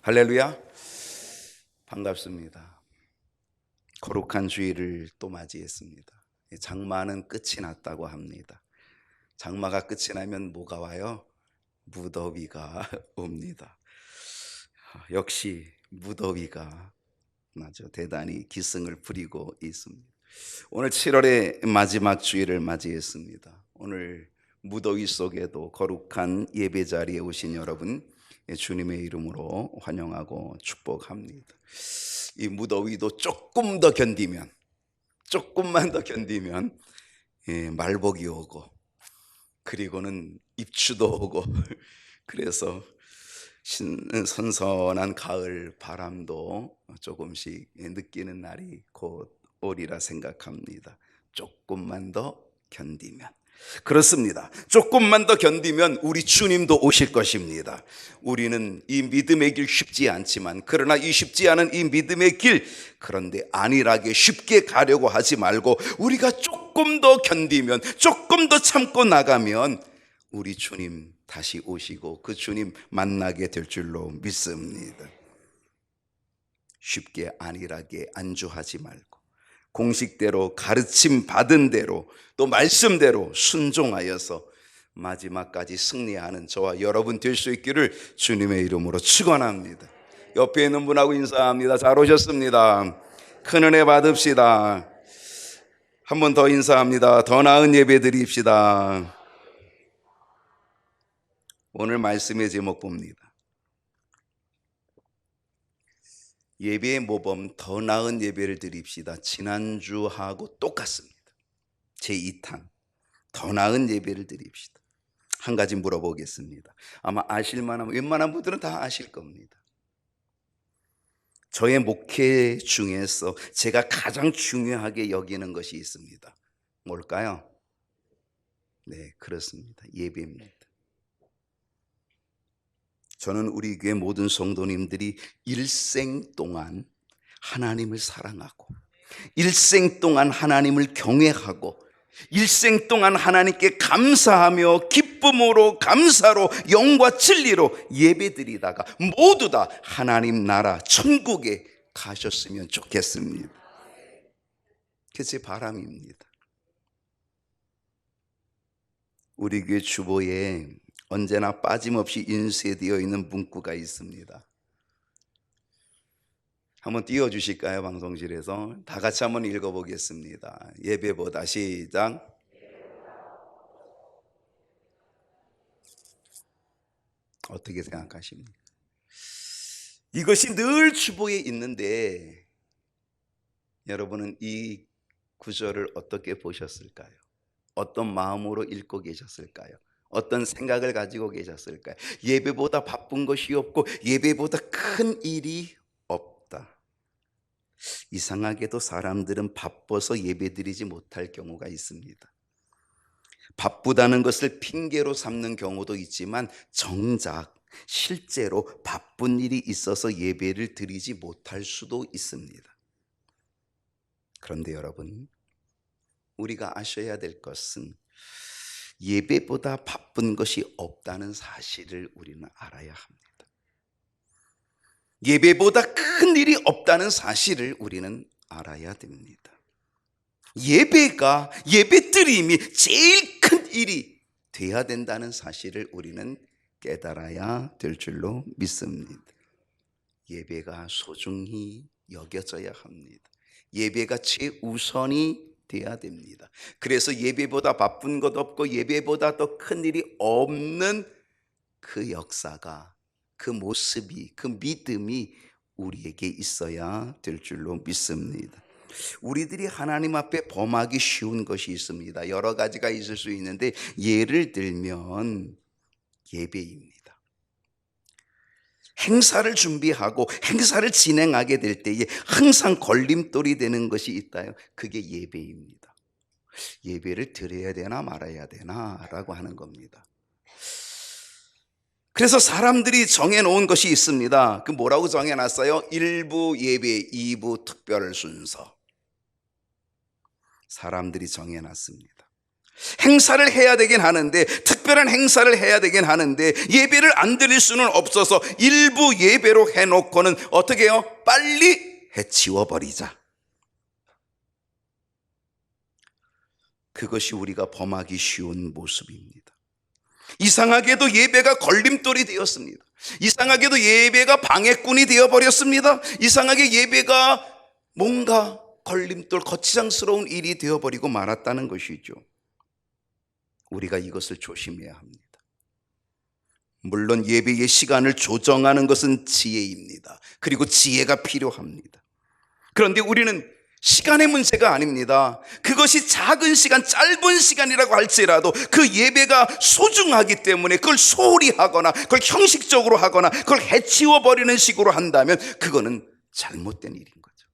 할렐루야. 반갑습니다. 거룩한 주일을 또 맞이했습니다. 장마는 끝이 났다고 합니다. 장마가 끝이 나면 뭐가 와요? 무더위가 옵니다. 역시 무더위가 대단히 기승을 부리고 있습니다. 오늘 7월의 마지막 주일을 맞이했습니다. 오늘 무더위 속에도 거룩한 예배 자리에 오신 여러분, 주님의 이름으로 환영하고 축복합니다. 이 무더위도 조금만 더 견디면 말복이 오고, 그리고는 입추도 오고, 그래서 선선한 가을 바람도 조금씩 느끼는 날이 곧 오리라 생각합니다. 조금만 더 견디면. 그렇습니다. 조금만 더 견디면 우리 주님도 오실 것입니다. 우리는 이 믿음의 길 쉽지 않지만, 그러나 이 쉽지 않은 이 믿음의 길, 그런데 안일하게 쉽게 가려고 하지 말고 우리가 조금 더 견디면, 조금 더 참고 나가면 우리 주님 다시 오시고 그 주님 만나게 될 줄로 믿습니다. 쉽게 안일하게 안주하지 말고 공식대로 가르침 받은 대로 또 말씀대로 순종하여서 마지막까지 승리하는 저와 여러분 될 수 있기를 주님의 이름으로 축원합니다. 옆에 있는 분하고 인사합니다. 잘 오셨습니다. 큰 은혜 받읍시다. 한 번 더 인사합니다. 더 나은 예배 드립시다. 오늘 말씀의 제목 봅니다. 예배의 모범, 더 나은 예배를 드립시다. 지난주하고 똑같습니다. 제2탄 더 나은 예배를 드립시다. 한 가지 물어보겠습니다. 아마 아실만한, 웬만한 분들은 다 아실 겁니다. 저의 목회 중에서 제가 가장 중요하게 여기는 것이 있습니다. 뭘까요? 네, 그렇습니다. 예배입니다. 저는 우리 교회 모든 성도님들이 일생 동안 하나님을 사랑하고, 일생 동안 하나님을 경외하고, 일생 동안 하나님께 감사하며 기쁨으로, 감사로, 영과 진리로 예배드리다가 모두 다 하나님 나라 천국에 가셨으면 좋겠습니다. 그게 제 바람입니다. 우리 교회 주보에 언제나 빠짐없이 인쇄되어 있는 문구가 있습니다. 한번 띄워주실까요? 방송실에서 다 같이 한번 읽어보겠습니다. 예배보다 시작. 어떻게 생각하십니까? 이것이 늘 주보에 있는데 여러분은 이 구절을 어떻게 보셨을까요? 어떤 마음으로 읽고 계셨을까요? 어떤 생각을 가지고 계셨을까요? 예배보다 바쁜 것이 없고 예배보다 큰 일이 없다. 이상하게도 사람들은 바빠서 예배드리지 못할 경우가 있습니다. 바쁘다는 것을 핑계로 삼는 경우도 있지만 정작 실제로 바쁜 일이 있어서 예배를 드리지 못할 수도 있습니다. 그런데 여러분, 우리가 아셔야 될 것은 예배보다 바쁜 것이 없다는 사실을 우리는 알아야 합니다. 예배보다 큰 일이 없다는 사실을 우리는 알아야 됩니다. 예배가, 예배드림이 제일 큰 일이 돼야 된다는 사실을 우리는 깨달아야 될 줄로 믿습니다. 예배가 소중히 여겨져야 합니다. 예배가 최우선이 돼야 됩니다. 그래서 예배보다 바쁜 것 없고 예배보다 더 큰 일이 없는 그 역사가, 그 모습이, 그 믿음이 우리에게 있어야 될 줄로 믿습니다. 우리들이 하나님 앞에 범하기 쉬운 것이 있습니다. 여러 가지가 있을 수 있는데 예를 들면 예배입니다. 행사를 준비하고 행사를 진행하게 될 때에 항상 걸림돌이 되는 것이 있다요. 그게 예배입니다. 예배를 드려야 되나 말아야 되나 라고 하는 겁니다. 그래서 사람들이 정해놓은 것이 있습니다. 그 뭐라고 정해놨어요? 1부 예배, 2부 특별 순서. 사람들이 정해놨습니다. 행사를 해야 되긴 하는데, 특별한 행사를 해야 되긴 하는데 예배를 안 드릴 수는 없어서 일부 예배로 해놓고는 어떻게 해요? 빨리 해치워버리자. 그것이 우리가 범하기 쉬운 모습입니다. 이상하게도 예배가 걸림돌이 되었습니다. 이상하게도 예배가 방해꾼이 되어버렸습니다. 이상하게 예배가 뭔가 걸림돌, 거치장스러운 일이 되어버리고 말았다는 것이죠. 우리가 이것을 조심해야 합니다. 물론 예배의 시간을 조정하는 것은 지혜입니다. 그리고 지혜가 필요합니다. 그런데 우리는 시간의 문제가 아닙니다. 그것이 작은 시간, 짧은 시간이라고 할지라도 그 예배가 소중하기 때문에 그걸 소홀히 하거나 그걸 형식적으로 하거나 그걸 해치워버리는 식으로 한다면 그거는 잘못된 일인 거죠.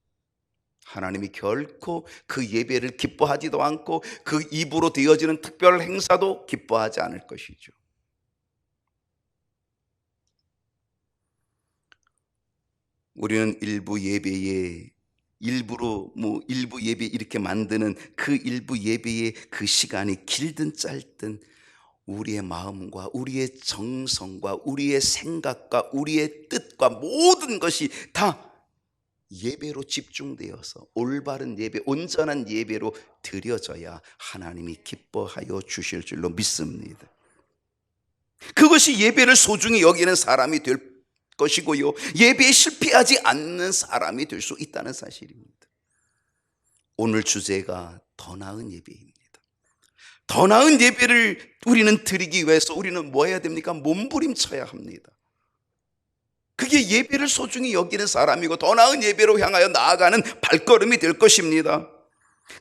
하나님이 결코 그 예배를 기뻐하지도 않고 그 입으로 되어지는 특별 행사도 기뻐하지 않을 것이죠. 우리는 일부 예배에 일부 예배 이렇게 만드는 그 일부 예배의 그 시간이 길든 짧든 우리의 마음과 우리의 정성과 우리의 생각과 우리의 뜻과 모든 것이 다 예배로 집중되어서 올바른 예배, 온전한 예배로 드려져야 하나님이 기뻐하여 주실 줄로 믿습니다. 그것이 예배를 소중히 여기는 사람이 될 것이고요, 예배에 실패하지 않는 사람이 될 수 있다는 사실입니다. 오늘 주제가 더 나은 예배입니다. 더 나은 예배를 우리는 드리기 위해서 우리는 뭐 해야 됩니까? 몸부림쳐야 합니다. 그게 예배를 소중히 여기는 사람이고 더 나은 예배로 향하여 나아가는 발걸음이 될 것입니다.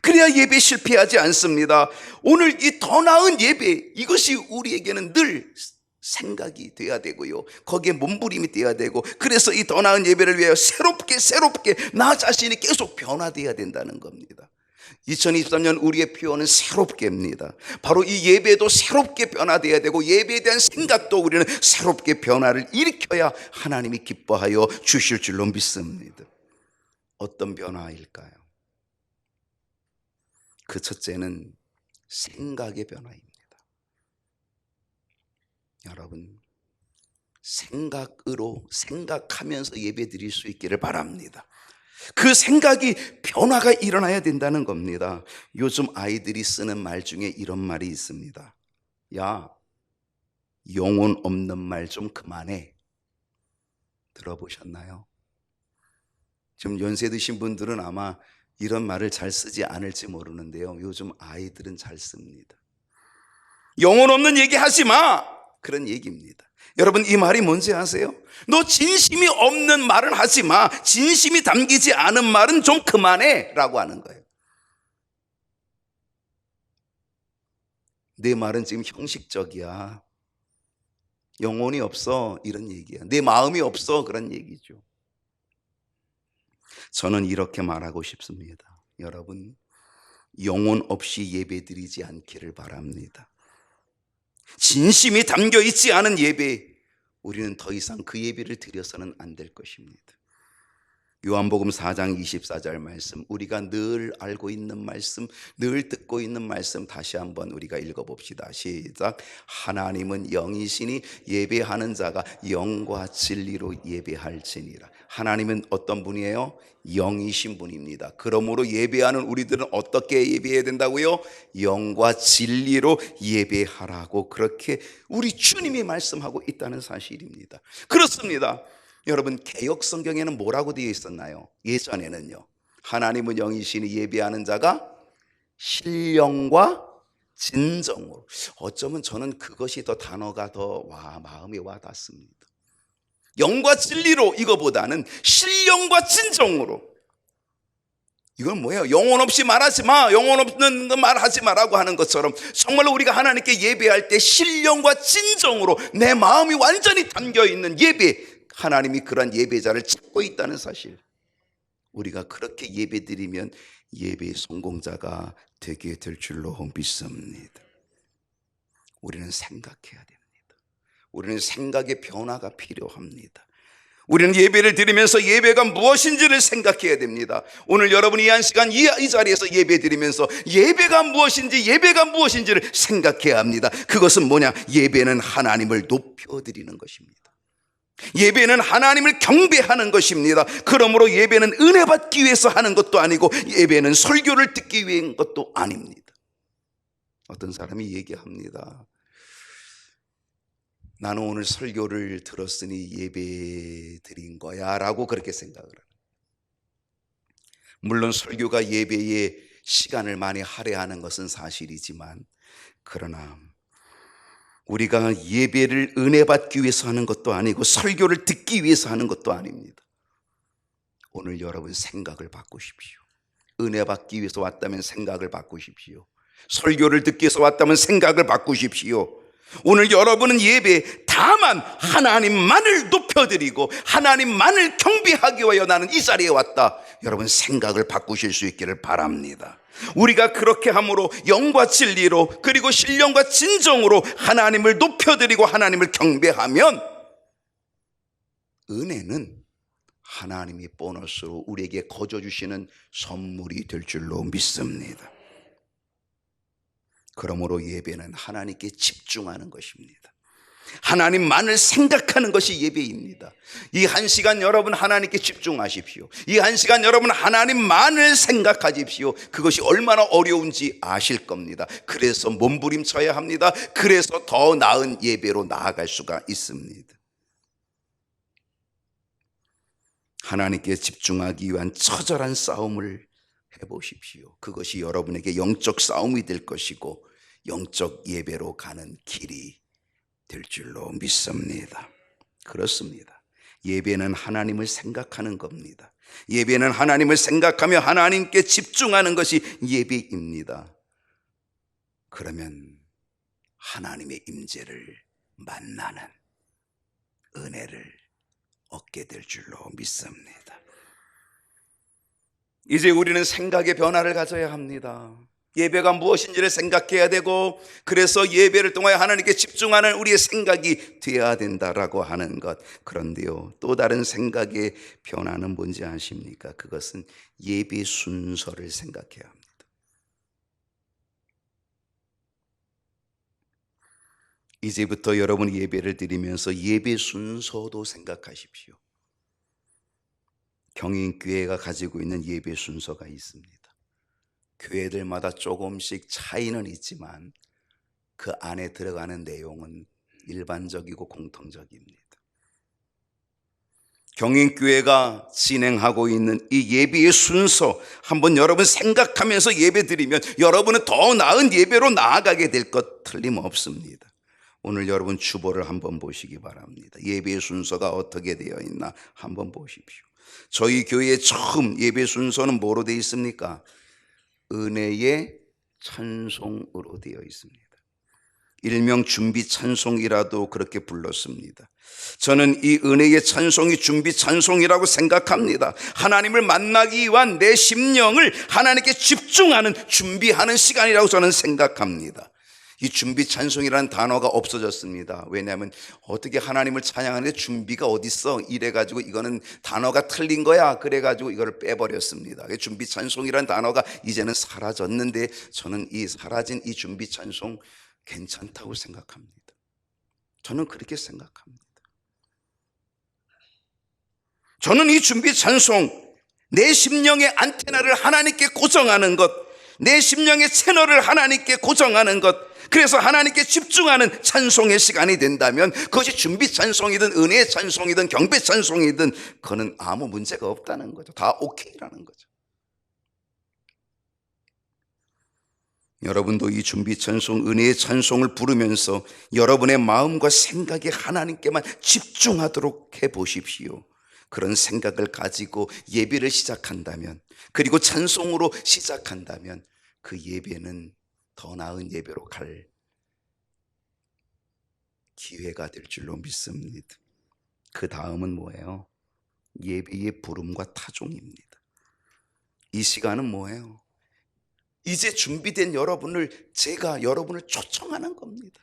그래야 예배 실패하지 않습니다. 오늘 이 더 나은 예배, 이것이 우리에게는 늘 생각이 돼야 되고요, 거기에 몸부림이 돼야 되고, 그래서 이 더 나은 예배를 위하여 새롭게 나 자신이 계속 변화돼야 된다는 겁니다. 2023년 우리의 표현은 새롭게입니다. 바로 이 예배도 새롭게 변화돼야 되고 예배에 대한 생각도 우리는 새롭게 변화를 일으켜야 하나님이 기뻐하여 주실 줄로 믿습니다. 어떤 변화일까요? 그 첫째는 생각의 변화입니다. 여러분, 생각하면서 예배 드릴 수 있기를 바랍니다. 그 생각이 변화가 일어나야 된다는 겁니다. 요즘 아이들이 쓰는 말 중에 이런 말이 있습니다. 야, 영혼 없는 말 좀 그만해. 들어보셨나요? 좀 연세 드신 분들은 아마 이런 말을 잘 쓰지 않을지 모르는데요, 요즘 아이들은 잘 씁니다. 영혼 없는 얘기 하지 마, 그런 얘기입니다. 여러분, 이 말이 뭔지 아세요? 너 진심이 없는 말은 하지 마, 진심이 담기지 않은 말은 좀 그만해 라고 하는 거예요. 내 말은 지금 형식적이야, 영혼이 없어, 이런 얘기야. 내 마음이 없어, 그런 얘기죠. 저는 이렇게 말하고 싶습니다. 여러분, 영혼 없이 예배드리지 않기를 바랍니다. 진심이 담겨 있지 않은 예배, 우리는 더 이상 그 예배를 드려서는 안 될 것입니다. 요한복음 4장 24절 말씀, 우리가 늘 알고 있는 말씀, 늘 듣고 있는 말씀 다시 한번 우리가 읽어봅시다. 시작. 하나님은 영이시니 예배하는 자가 영과 진리로 예배할지니라. 하나님은 어떤 분이에요? 영이신 분입니다. 그러므로 예배하는 우리들은 어떻게 예배해야 된다고요? 영과 진리로 예배하라고 그렇게 우리 주님이 말씀하고 있다는 사실입니다. 그렇습니다. 여러분, 개역 성경에는 뭐라고 되어 있었나요? 예전에는요, 하나님은 영이시니 예배하는 자가 신령과 진정으로. 어쩌면 저는 그것이 더 단어가 더 마음에 와닿습니다. 영과 진리로 이거보다는 신령과 진정으로. 이건 뭐예요? 영혼 없이 말하지 마, 영혼 없는 말하지 마라고 하는 것처럼 정말로 우리가 하나님께 예배할 때 신령과 진정으로 내 마음이 완전히 담겨있는 예배, 하나님이 그런 예배자를 찾고 있다는 사실, 우리가 그렇게 예배드리면 예배의 성공자가 되게 될 줄로 믿습니다. 우리는 생각해야 됩니다. 우리는 생각의 변화가 필요합니다. 우리는 예배를 드리면서 예배가 무엇인지를 생각해야 됩니다. 오늘 여러분이 한 시간 이 자리에서 예배 드리면서 예배가 무엇인지를 생각해야 합니다. 그것은 뭐냐? 예배는 하나님을 높여드리는 것입니다. 예배는 하나님을 경배하는 것입니다. 그러므로 예배는 은혜 받기 위해서 하는 것도 아니고 예배는 설교를 듣기 위한 것도 아닙니다. 어떤 사람이 얘기합니다. 나는 오늘 설교를 들었으니 예배 드린 거야 라고 그렇게 생각을 합니다. 물론 설교가 예배에 시간을 많이 할애하는 것은 사실이지만, 그러나 우리가 예배를 은혜 받기 위해서 하는 것도 아니고 설교를 듣기 위해서 하는 것도 아닙니다. 오늘 여러분 생각을 바꾸십시오. 은혜 받기 위해서 왔다면 생각을 바꾸십시오. 설교를 듣기 위해서 왔다면 생각을 바꾸십시오. 오늘 여러분은 예배 다만 하나님만을 높여드리고 하나님만을 경배하기 위하여 나는 이 자리에 왔다. 여러분 생각을 바꾸실 수 있기를 바랍니다. 우리가 그렇게 함으로 영과 진리로 그리고 신령과 진정으로 하나님을 높여드리고 하나님을 경배하면 은혜는 하나님이 보너스로 우리에게 거저 주시는 선물이 될 줄로 믿습니다. 그러므로 예배는 하나님께 집중하는 것입니다. 하나님만을 생각하는 것이 예배입니다. 이 한 시간 여러분 하나님께 집중하십시오. 이 한 시간 여러분 하나님만을 생각하십시오. 그것이 얼마나 어려운지 아실 겁니다. 그래서 몸부림쳐야 합니다. 그래서 더 나은 예배로 나아갈 수가 있습니다. 하나님께 집중하기 위한 처절한 싸움을 해보십시오. 그것이 여러분에게 영적 싸움이 될 것이고 영적 예배로 가는 길이 될 줄로 믿습니다. 그렇습니다. 예배는 하나님을 생각하는 겁니다. 예배는 하나님을 생각하며 하나님께 집중하는 것이 예배입니다. 그러면 하나님의 임재를 만나는 은혜를 얻게 될 줄로 믿습니다. 이제 우리는 생각의 변화를 가져야 합니다. 예배가 무엇인지를 생각해야 되고, 그래서 예배를 통하여 하나님께 집중하는 우리의 생각이 되어야 된다라고 하는 것. 그런데요, 또 다른 생각의 변화는 뭔지 아십니까? 그것은 예배 순서를 생각해야 합니다. 이제부터 여러분이 예배를 드리면서 예배 순서도 생각하십시오. 경인교회가 가지고 있는 예배 순서가 있습니다. 교회들마다 조금씩 차이는 있지만 그 안에 들어가는 내용은 일반적이고 공통적입니다. 경인교회가 진행하고 있는 이 예배의 순서 한번 여러분 생각하면서 예배 드리면 여러분은 더 나은 예배로 나아가게 될 것 틀림없습니다. 오늘 여러분 주보를 한번 보시기 바랍니다. 예배의 순서가 어떻게 되어 있나 한번 보십시오. 저희 교회의 처음 예배 순서는 뭐로 되어 있습니까? 은혜의 찬송으로 되어 있습니다. 일명 준비 찬송이라도 그렇게 불렀습니다. 저는 이 은혜의 찬송이 준비 찬송이라고 생각합니다. 하나님을 만나기 위한 내 심령을 하나님께 집중하는 준비하는 시간이라고 저는 생각합니다. 이 준비 찬송이라는 단어가 없어졌습니다. 왜냐하면 어떻게 하나님을 찬양하는데 준비가 어딨어? 이래가지고 이거는 단어가 틀린 거야. 그래가지고 이거를 빼버렸습니다. 준비 찬송이라는 단어가 이제는 사라졌는데 저는 이 사라진 이 준비 찬송 괜찮다고 생각합니다. 저는 그렇게 생각합니다. 저는 이 준비 찬송, 내 심령의 안테나를 하나님께 고정하는 것, 내 심령의 채널을 하나님께 고정하는 것, 그래서 하나님께 집중하는 찬송의 시간이 된다면 그것이 준비 찬송이든 은혜의 찬송이든 경배 찬송이든 그거는 아무 문제가 없다는 거죠. 다 오케이라는 거죠. 여러분도 이 준비 찬송, 은혜의 찬송을 부르면서 여러분의 마음과 생각이 하나님께만 집중하도록 해보십시오. 그런 생각을 가지고 예배를 시작한다면, 그리고 찬송으로 시작한다면 그 예배는 더 나은 예배로 갈 기회가 될 줄로 믿습니다. 그 다음은 뭐예요? 예배의 부름과 타종입니다. 이 시간은 뭐예요? 이제 준비된 여러분을 제가 여러분을 초청하는 겁니다.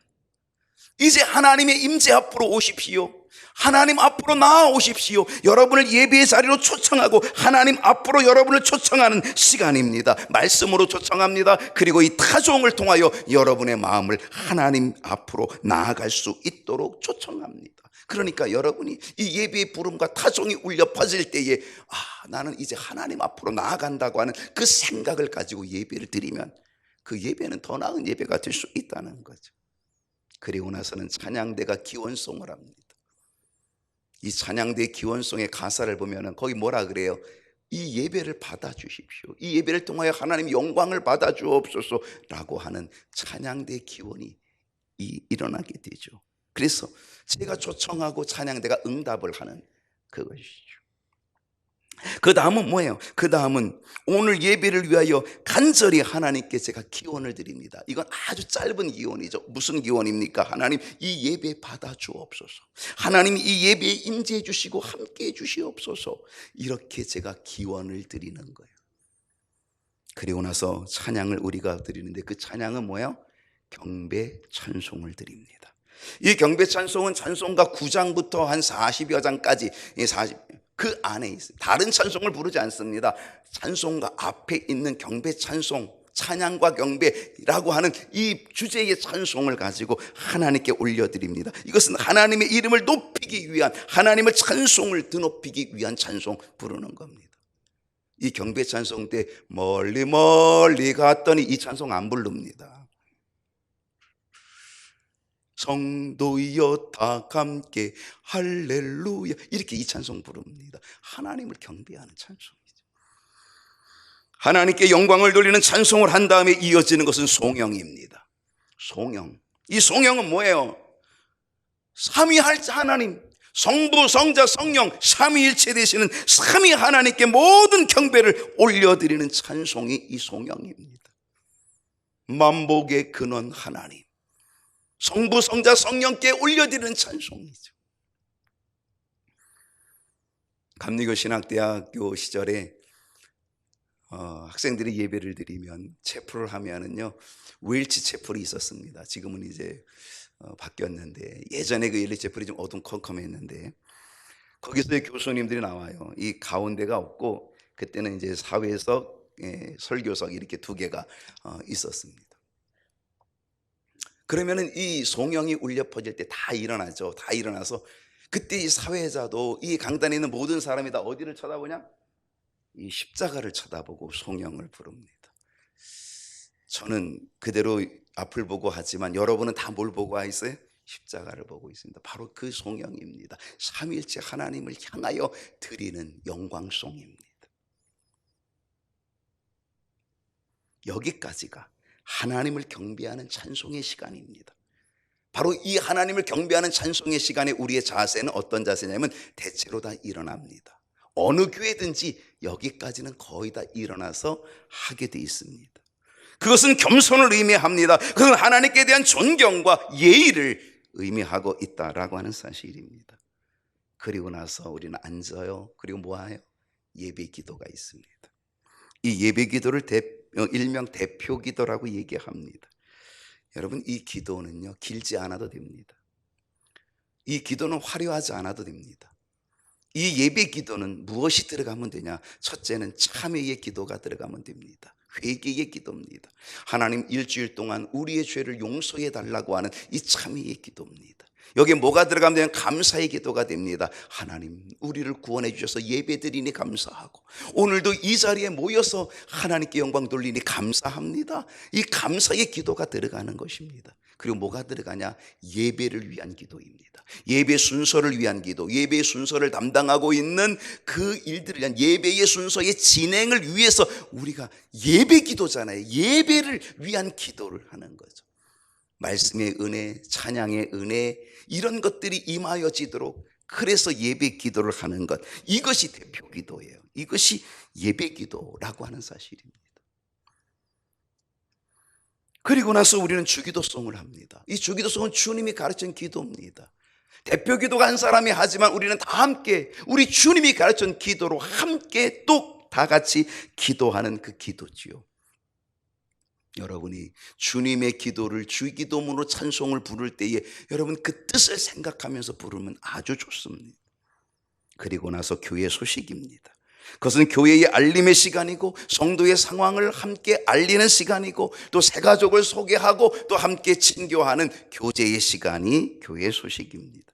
이제 하나님의 임재 앞으로 오십시오. 하나님 앞으로 나아오십시오. 여러분을 예배의 자리로 초청하고 하나님 앞으로 여러분을 초청하는 시간입니다. 말씀으로 초청합니다. 그리고 이 타종을 통하여 여러분의 마음을 하나님 앞으로 나아갈 수 있도록 초청합니다. 그러니까 여러분이 이 예배의 부름과 타종이 울려 퍼질 때에 나는 이제 하나님 앞으로 나아간다고 하는 그 생각을 가지고 예배를 드리면 그 예배는 더 나은 예배가 될 수 있다는 거죠. 그리고 나서는 찬양대가 기원송을 합니다. 이 찬양대 기원송의 가사를 보면은 거기 뭐라 그래요? 이 예배를 받아주십시오. 이 예배를 통하여 하나님 영광을 받아주옵소서 라고 하는 찬양대 기원이 일어나게 되죠. 그래서 제가 초청하고 찬양대가 응답을 하는 그것이죠. 그 다음은 뭐예요? 그 다음은 오늘 예배를 위하여 간절히 하나님께 제가 기원을 드립니다. 이건 아주 짧은 기원이죠. 무슨 기원입니까? 하나님 이 예배 받아 주옵소서. 하나님 이 예배에 임재해 주시고 함께 해 주시옵소서. 이렇게 제가 기원을 드리는 거예요. 그리고 나서 찬양을 우리가 드리는데 그 찬양은 뭐예요? 경배 찬송을 드립니다. 이 경배 찬송은 찬송가 9장부터 한 40여 장까지 그 안에 있어요. 다른 찬송을 부르지 않습니다. 찬송가 앞에 있는 경배 찬송, 찬양과 경배라고 하는 이 주제의 찬송을 가지고 하나님께 올려드립니다. 이것은 하나님의 이름을 높이기 위한, 하나님의 찬송을 드높이기 위한 찬송 부르는 겁니다. 이 경배 찬송 때 멀리 멀리 갔더니 이 찬송 안 부릅니다. 성도여 다 함께 할렐루야 이렇게 이 찬송 부릅니다. 하나님을 경배하는 찬송이죠. 하나님께 영광을 돌리는 찬송을 한 다음에 이어지는 것은 송영입니다. 송영. 이 송영은 뭐예요? 삼위할 하나님, 성부, 성자, 성령 삼위일체 되시는 삼위 하나님께 모든 경배를 올려드리는 찬송이 이 송영입니다. 만복의 근원 하나님, 성부, 성자, 성령께 올려드리는 찬송이죠. 감리교 신학대학교 시절에 학생들이 예배를 드리면 체프를 하면은요 웰치 체프이 있었습니다. 지금은 이제 바뀌었는데 예전에 그 웰치 체프이 좀 어둠컴컴했는데 거기서 교수님들이 나와요. 이 가운데가 없고 그때는 이제 사회에서 설교석 이렇게 두 개가 있었습니다. 그러면은 이 송영이 울려 퍼질 때 다 일어나죠. 다 일어나서 그때 이 사회자도 이 강단에 있는 모든 사람이 다 어디를 쳐다보냐? 이 십자가를 쳐다보고 송영을 부릅니다. 저는 그대로 앞을 보고 하지만 여러분은 다 뭘 보고 있어요? 십자가를 보고 있습니다. 바로 그 송영입니다. 삼위일체 하나님을 향하여 드리는 영광송입니다. 여기까지가 하나님을 경배하는 찬송의 시간입니다. 바로 이 하나님을 경배하는 찬송의 시간에 우리의 자세는 어떤 자세냐면 대체로 다 일어납니다. 어느 교회든지 여기까지는 거의 다 일어나서 하게 돼 있습니다. 그것은 겸손을 의미합니다. 그것은 하나님께 대한 존경과 예의를 의미하고 있다라고 하는 사실입니다. 그리고 나서 우리는 앉아요. 그리고 뭐해요? 예배 기도가 있습니다. 이 예배 기도를 일명 대표 기도라고 얘기합니다. 여러분 이 기도는요 길지 않아도 됩니다. 이 기도는 화려하지 않아도 됩니다. 이 예배 기도는 무엇이 들어가면 되냐? 첫째는 참회의 기도가 들어가면 됩니다. 회개의 기도입니다. 하나님 일주일 동안 우리의 죄를 용서해 달라고 하는 이 참회의 기도입니다. 여기에 뭐가 들어가면 되면 감사의 기도가 됩니다. 하나님 우리를 구원해 주셔서 예배드리니 감사하고 오늘도 이 자리에 모여서 하나님께 영광 돌리니 감사합니다. 이 감사의 기도가 들어가는 것입니다. 그리고 뭐가 들어가냐? 예배를 위한 기도입니다. 예배 순서를 위한 기도, 예배의 순서를 담당하고 있는 그 일들을 위한 예배의 순서의 진행을 위해서 우리가 예배 기도잖아요. 예배를 위한 기도를 하는 거죠. 말씀의 은혜, 찬양의 은혜 이런 것들이 임하여지도록 그래서 예배 기도를 하는 것, 이것이 대표 기도예요. 이것이 예배 기도라고 하는 사실입니다. 그리고 나서 우리는 주기도송을 합니다. 이 주기도송은 주님이 가르친 기도입니다. 대표 기도가 한 사람이 하지만 우리는 다 함께 우리 주님이 가르친 기도로 함께 또 다 같이 기도하는 그 기도지요. 여러분이 주님의 기도를 주기도문으로 찬송을 부를 때에 여러분 그 뜻을 생각하면서 부르면 아주 좋습니다. 그리고 나서 교회 소식입니다. 그것은 교회의 알림의 시간이고 성도의 상황을 함께 알리는 시간이고 또 새가족을 소개하고 또 함께 친교하는 교제의 시간이 교회 소식입니다.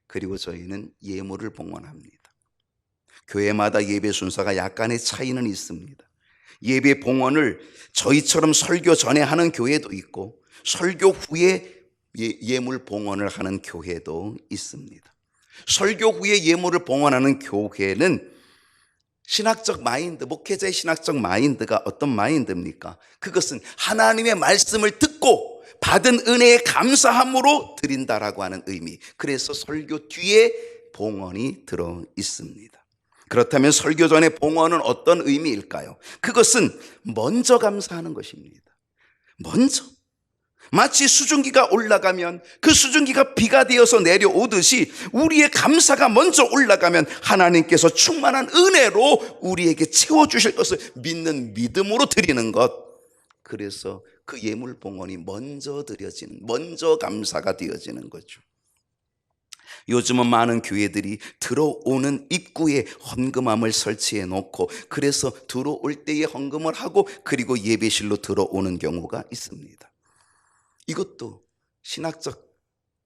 그리고 저희는 예물을 봉헌합니다. 교회마다 예배 순서가 약간의 차이는 있습니다. 예배 봉헌을 저희처럼 설교 전에 하는 교회도 있고 설교 후에 예물 봉헌을 하는 교회도 있습니다. 설교 후에 예물을 봉헌하는 교회는 신학적 마인드, 목회자의 신학적 마인드가 어떤 마인드입니까? 그것은 하나님의 말씀을 듣고 받은 은혜에 감사함으로 드린다라고 하는 의미. 그래서 설교 뒤에 봉헌이 들어 있습니다. 그렇다면 설교 전에 봉헌은 어떤 의미일까요? 그것은 먼저 감사하는 것입니다. 먼저. 마치 수증기가 올라가면 그 수증기가 비가 되어서 내려오듯이 우리의 감사가 먼저 올라가면 하나님께서 충만한 은혜로 우리에게 채워주실 것을 믿는 믿음으로 드리는 것. 그래서 그 예물 봉헌이 먼저 드려지는, 먼저 감사가 되어지는 거죠. 요즘은 많은 교회들이 들어오는 입구에 헌금함을 설치해 놓고 그래서 들어올 때에 헌금을 하고 그리고 예배실로 들어오는 경우가 있습니다. 이것도 신학적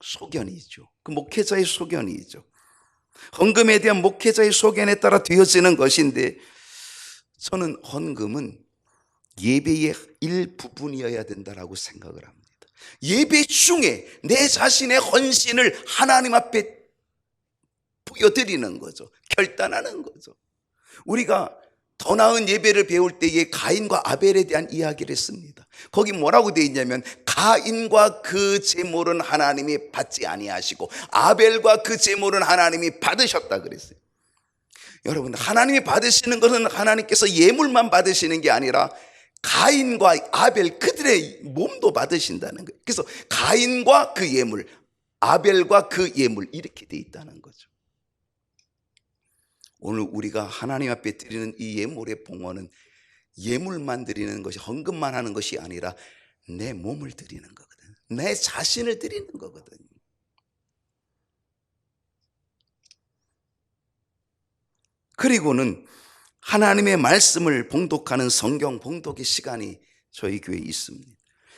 소견이죠. 그 목회자의 소견이죠. 헌금에 대한 목회자의 소견에 따라 되어지는 것인데 저는 헌금은 예배의 일부분이어야 된다라고 생각을 합니다. 예배 중에 내 자신의 헌신을 하나님 앞에 보여드리는 거죠. 결단하는 거죠. 우리가 더 나은 예배를 배울 때에 가인과 아벨에 대한 이야기를 했습니다. 거기 뭐라고 되어 있냐면 가인과 그 제물은 하나님이 받지 아니하시고 아벨과 그 제물은 하나님이 받으셨다 그랬어요. 여러분, 하나님이 받으시는 것은 하나님께서 예물만 받으시는 게 아니라 가인과 아벨 그들의 몸도 받으신다는 거예요. 그래서 가인과 그 예물, 아벨과 그 예물 이렇게 돼 있다는 거죠. 오늘 우리가 하나님 앞에 드리는 이 예물의 봉헌은 예물만 드리는 것이, 헌금만 하는 것이 아니라 내 몸을 드리는 거거든. 내 자신을 드리는 거거든. 그리고는 하나님의 말씀을 봉독하는 성경 봉독의 시간이 저희 교회에 있습니다.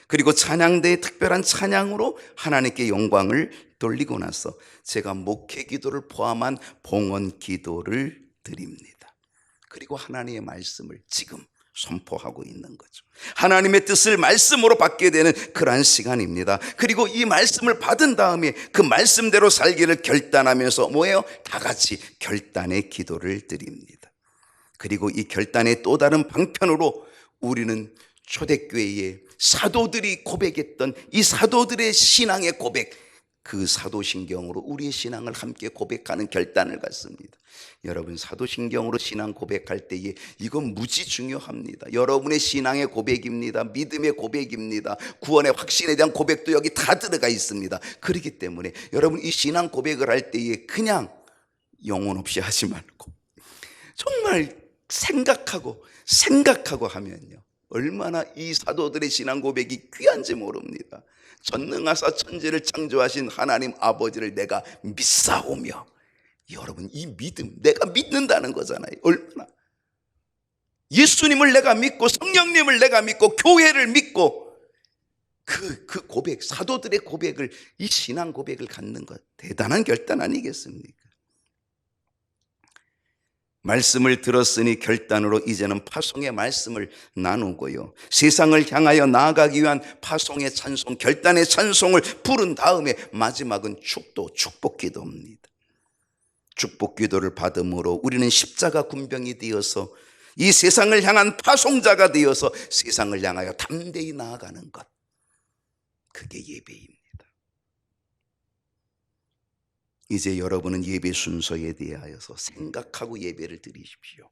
그리고 찬양대의 특별한 찬양으로 하나님께 영광을 돌리고 나서 제가 목회 기도를 포함한 봉헌 기도를 드립니다. 그리고 하나님의 말씀을 지금 선포하고 있는 거죠. 하나님의 뜻을 말씀으로 받게 되는 그러한 시간입니다. 그리고 이 말씀을 받은 다음에 그 말씀대로 살기를 결단하면서 뭐예요? 다 같이 결단의 기도를 드립니다. 그리고 이 결단의 또 다른 방편으로 우리는 초대교회의 사도들이 고백했던 이 사도들의 신앙의 고백, 그 사도신경으로 우리의 신앙을 함께 고백하는 결단을 갖습니다. 여러분, 사도신경으로 신앙 고백할 때에 이건 무지 중요합니다. 여러분의 신앙의 고백입니다. 믿음의 고백입니다. 구원의 확신에 대한 고백도 여기 다 들어가 있습니다. 그렇기 때문에 여러분 이 신앙 고백을 할 때에 그냥 영혼 없이 하지 말고 정말 생각하고 하면요, 얼마나 이 사도들의 신앙 고백이 귀한지 모릅니다. 전능하사 천지를 창조하신 하나님 아버지를 내가 믿사오며, 여러분 이 믿음, 내가 믿는다는 거잖아요. 얼마나 예수님을 내가 믿고 성령님을 내가 믿고 교회를 믿고 그 고백, 사도들의 고백을, 이 신앙 고백을 갖는 것, 대단한 결단 아니겠습니까? 말씀을 들었으니 결단으로 이제는 파송의 말씀을 나누고요, 세상을 향하여 나아가기 위한 파송의 찬송, 결단의 찬송을 부른 다음에 마지막은 축복 기도입니다. 축복 기도를 받음으로 우리는 십자가 군병이 되어서 이 세상을 향한 파송자가 되어서 세상을 향하여 담대히 나아가는 것, 그게 예배입니다. 이제 여러분은 예배 순서에 대하여서 생각하고 예배를 드리십시오.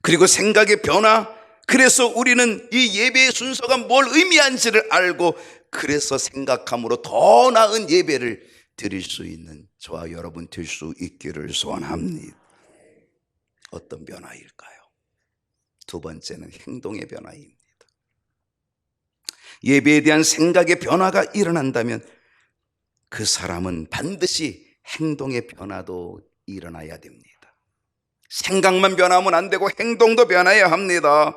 그리고 생각의 변화, 그래서 우리는 이 예배의 순서가 뭘 의미한지를 알고 그래서 생각함으로 더 나은 예배를 드릴 수 있는 저와 여러분 될 수 있기를 소원합니다. 어떤 변화일까요? 두 번째는 행동의 변화입니다. 예배에 대한 생각의 변화가 일어난다면 그 사람은 반드시 행동의 변화도 일어나야 됩니다. 생각만 변하면 안 되고 행동도 변해야 합니다.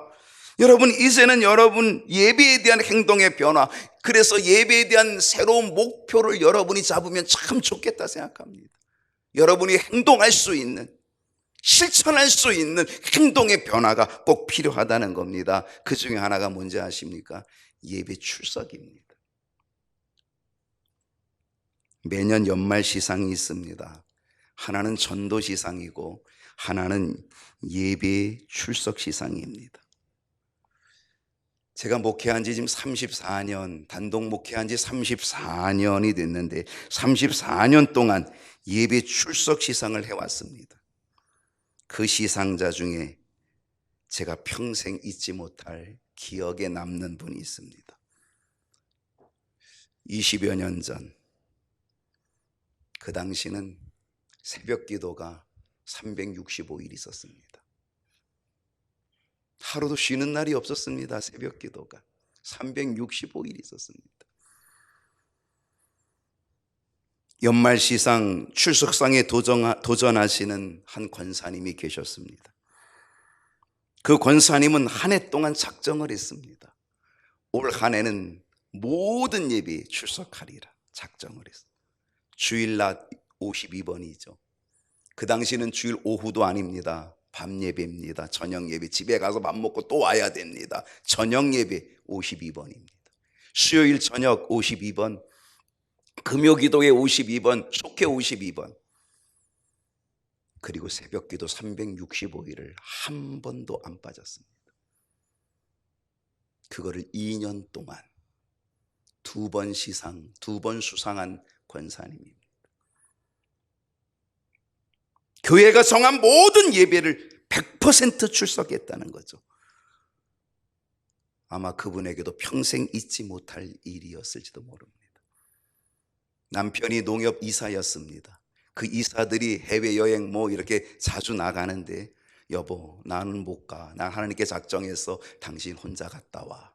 여러분, 이제는 여러분 예배에 대한 행동의 변화, 그래서 예배에 대한 새로운 목표를 여러분이 잡으면 참 좋겠다 생각합니다. 여러분이 행동할 수 있는, 실천할 수 있는 행동의 변화가 꼭 필요하다는 겁니다. 그 중에 하나가 뭔지 아십니까? 예배 출석입니다. 매년 연말 시상이 있습니다. 하나는 전도 시상이고 하나는 예배 출석 시상입니다. 제가 목회한 지 지금 34년, 단독 목회한 지 34년이 됐는데 34년 동안 예배 출석 시상을 해왔습니다. 그 시상자 중에 제가 평생 잊지 못할 기억에 남는 분이 있습니다. 20여 년 전, 그 당시는 새벽 기도가 365일 있었습니다. 하루도 쉬는 날이 없었습니다. 새벽 기도가 365일 있었습니다. 연말 시상 출석상에 도전하시는 한 권사님이 계셨습니다. 그 권사님은 한 해 동안 작정을 했습니다. 올 한 해는 모든 예배에 출석하리라 작정을 했습니다. 주일낮 52번이죠. 그 당시는 주일 오후도 아닙니다. 밤 예배입니다. 저녁 예배, 집에 가서 밥 먹고 또 와야 됩니다. 저녁 예배 52번입니다. 수요일 저녁 52번, 금요 기도회 52번, 속회 52번, 그리고 새벽 기도 365일을 한 번도 안 빠졌습니다. 그거를 2년 동안 2번 시상, 2번 수상한 권사님입니다. 교회가 정한 모든 예배를 100% 출석했다는 거죠. 아마 그분에게도 평생 잊지 못할 일이었을지도 모릅니다. 남편이 농협 이사였습니다. 그 이사들이 해외여행 이렇게 자주 나가는데, 여보 나는 못 가. 난 하나님께 작정해서 당신 혼자 갔다 와.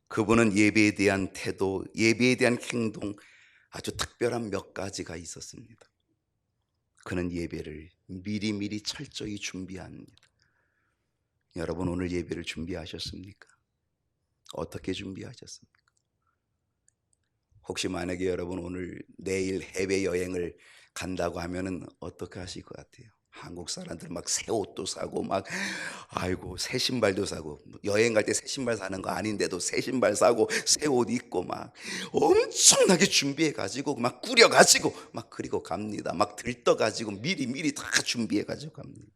그분은 예배에 대한 태도, 예배에 대한 행동, 아주 특별한 몇 가지가 있었습니다. 그는 예배를 미리미리 철저히 준비합니다. 여러분 오늘 예배를 준비하셨습니까? 어떻게 준비하셨습니까? 혹시 만약에 여러분 오늘 내일 해외여행을 간다고 하면은 어떻게 하실 것 같아요? 한국 사람들 막 새 옷도 사고 막 아이고 새 신발도 사고, 여행 갈 때 새 신발 사는 거 아닌데도 새 신발 사고 새 옷 입고 막 엄청나게 준비해 가지고 막 꾸려 가지고 막 그리고 갑니다. 막 들떠 가지고 미리 다 준비해 가지고 갑니다.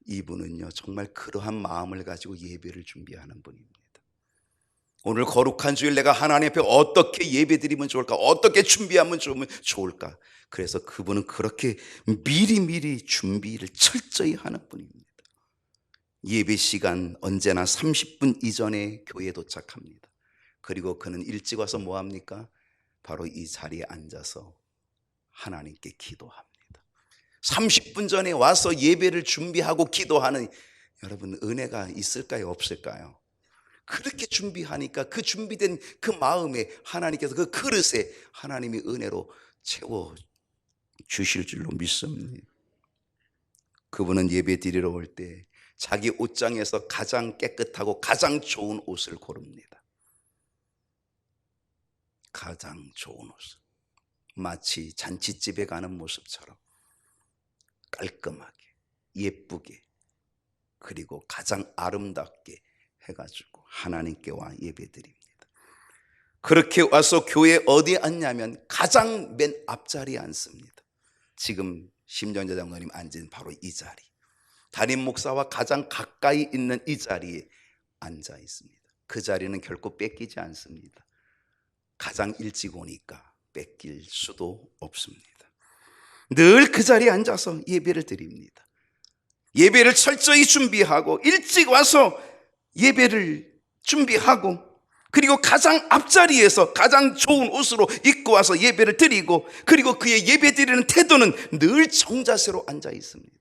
이분은요 정말 그러한 마음을 가지고 예배를 준비하는 분입니다. 오늘 거룩한 주일 내가 하나님 앞에 어떻게 예배드리면 좋을까? 어떻게 준비하면 좋을까? 그래서 그분은 그렇게 미리미리 준비를 철저히 하는 분입니다. 예배 시간 언제나 30분 이전에 교회에 도착합니다. 그리고 그는 일찍 와서 뭐 합니까? 바로 이 자리에 앉아서 하나님께 기도합니다. 30분 전에 와서 예배를 준비하고 기도하는 여러분 은혜가 있을까요? 없을까요? 그렇게 준비하니까 그 준비된 그 마음에 하나님께서 그 그릇에 하나님이 은혜로 채워 주실 줄로 믿습니다. 그분은 예배 드리러 올 때 자기 옷장에서 가장 깨끗하고 가장 좋은 옷을 고릅니다. 가장 좋은 옷, 마치 잔치집에 가는 모습처럼 깔끔하게 예쁘게 그리고 가장 아름답게 해가지고 하나님께 와 예배드립니다. 그렇게 와서 교회 어디에 앉냐면 가장 맨 앞자리에 앉습니다. 지금 심정재 장로님 앉은 바로 이 자리, 담임 목사와 가장 가까이 있는 이 자리에 앉아 있습니다. 그 자리는 결코 뺏기지 않습니다. 가장 일찍 오니까 뺏길 수도 없습니다. 늘 그 자리에 앉아서 예배를 드립니다. 예배를 철저히 준비하고 일찍 와서 예배를 준비하고 그리고 가장 앞자리에서 가장 좋은 옷으로 입고 와서 예배를 드리고, 그리고 그의 예배 드리는 태도는 늘 정자세로 앉아 있습니다.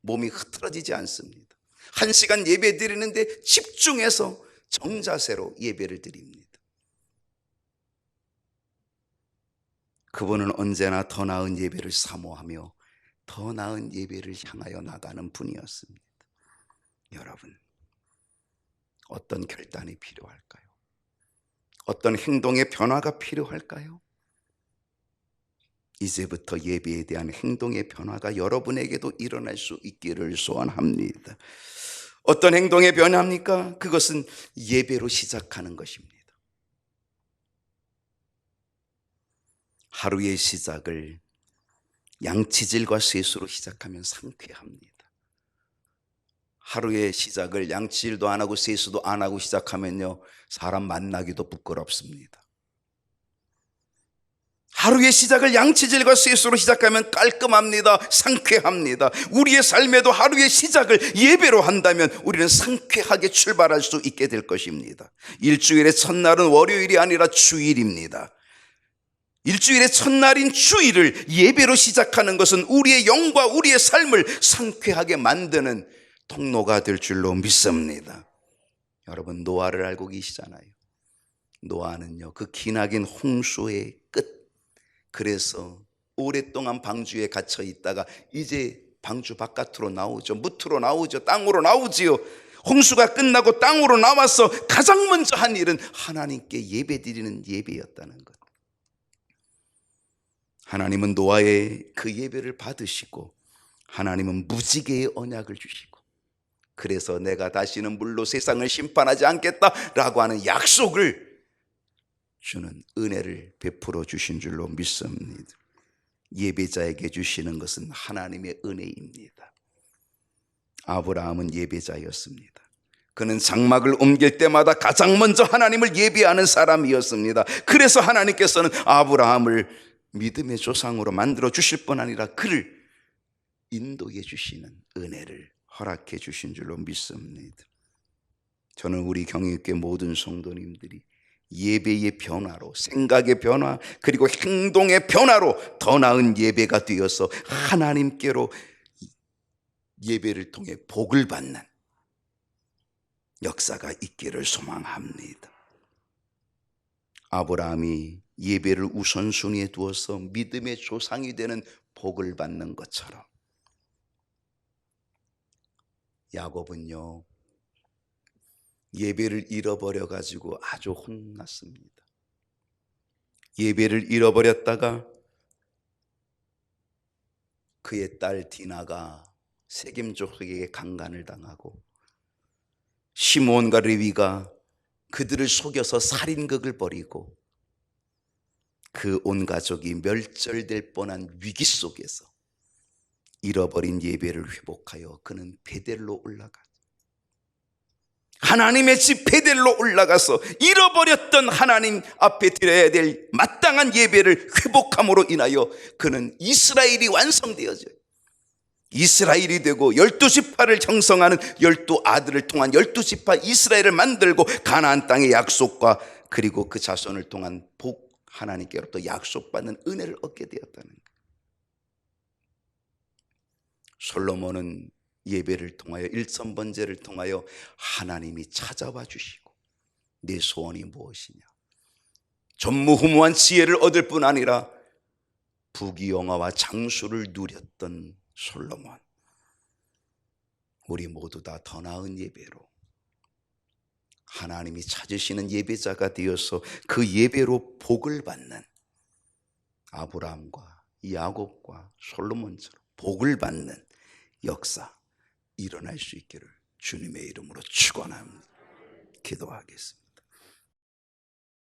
몸이 흐트러지지 않습니다. 1시간 예배 드리는데 집중해서 정자세로 예배를 드립니다. 그분은 언제나 더 나은 예배를 사모하며 더 나은 예배를 향하여 나가는 분이었습니다. 여러분, 어떤 결단이 필요할까요? 어떤 행동의 변화가 필요할까요? 이제부터 예배에 대한 행동의 변화가 여러분에게도 일어날 수 있기를 소원합니다. 어떤 행동의 변화입니까? 그것은 예배로 시작하는 것입니다. 하루의 시작을 양치질과 세수로 시작하면 상쾌합니다. 하루의 시작을 양치질도 안 하고 세수도 안 하고 시작하면요, 사람 만나기도 부끄럽습니다. 하루의 시작을 양치질과 세수로 시작하면 깔끔합니다. 상쾌합니다. 우리의 삶에도 하루의 시작을 예배로 한다면 우리는 상쾌하게 출발할 수 있게 될 것입니다. 일주일의 첫날은 월요일이 아니라 주일입니다. 일주일의 첫날인 주일을 예배로 시작하는 것은 우리의 영과 우리의 삶을 상쾌하게 만드는 통로가 될 줄로 믿습니다. 여러분, 노아를 알고 계시잖아요. 노아는요, 그 기나긴 홍수의 끝, 그래서 오랫동안 방주에 갇혀 있다가 이제 방주 바깥으로 나오죠. 무트로 나오죠. 땅으로 나오지요. 홍수가 끝나고 땅으로 나와서 가장 먼저 한 일은 하나님께 예배드리는 예배였다는 것. 하나님은 노아의 그 예배를 받으시고 하나님은 무지개의 언약을 주시고, 그래서 내가 다시는 물로 세상을 심판하지 않겠다라고 하는 약속을 주는 은혜를 베풀어 주신 줄로 믿습니다. 예배자에게 주시는 것은 하나님의 은혜입니다. 아브라함은 예배자였습니다. 그는 장막을 옮길 때마다 가장 먼저 하나님을 예배하는 사람이었습니다. 그래서 하나님께서는 아브라함을 믿음의 조상으로 만들어 주실 뿐 아니라 그를 인도해 주시는 은혜를 허락해 주신 줄로 믿습니다. 저는 우리 경유교회 모든 성도님들이 예배의 변화로, 생각의 변화, 그리고 행동의 변화로 더 나은 예배가 되어서 하나님께로 예배를 통해 복을 받는 역사가 있기를 소망합니다. 아브라함이 예배를 우선순위에 두어서 믿음의 조상이 되는 복을 받는 것처럼 야곱은요, 예배를 잃어버려 가지고 아주 혼났습니다. 예배를 잃어버렸다가 그의 딸 디나가 세겜족에게 강간을 당하고 시므온과 레위가 그들을 속여서 살인극을 벌이고 그 온 가족이 멸절될 뻔한 위기 속에서 잃어버린 예배를 회복하여 그는 베델로 올라가, 하나님의 집 베델로 올라가서 잃어버렸던 하나님 앞에 드려야 될 마땅한 예배를 회복함으로 인하여 그는 이스라엘이 완성되어져요. 이스라엘이 되고 12지파를 형성하는 12아들을 통한 12지파 이스라엘을 만들고 가나안 땅의 약속과 그리고 그 자손을 통한 복, 하나님께로부터 약속받는 은혜를 얻게 되었다는 거예요. 솔로몬은 예배를 통하여 일선번제를 통하여 하나님이 찾아와 주시고 내 소원이 무엇이냐, 전무후무한 지혜를 얻을 뿐 아니라 부귀영화와 장수를 누렸던 솔로몬, 우리 모두 다 더 나은 예배로 하나님이 찾으시는 예배자가 되어서 그 예배로 복을 받는 아브라함과 야곱과 솔로몬처럼 복을 받는 역사 일어날 수 있기를 주님의 이름으로 축원합니다. 기도하겠습니다.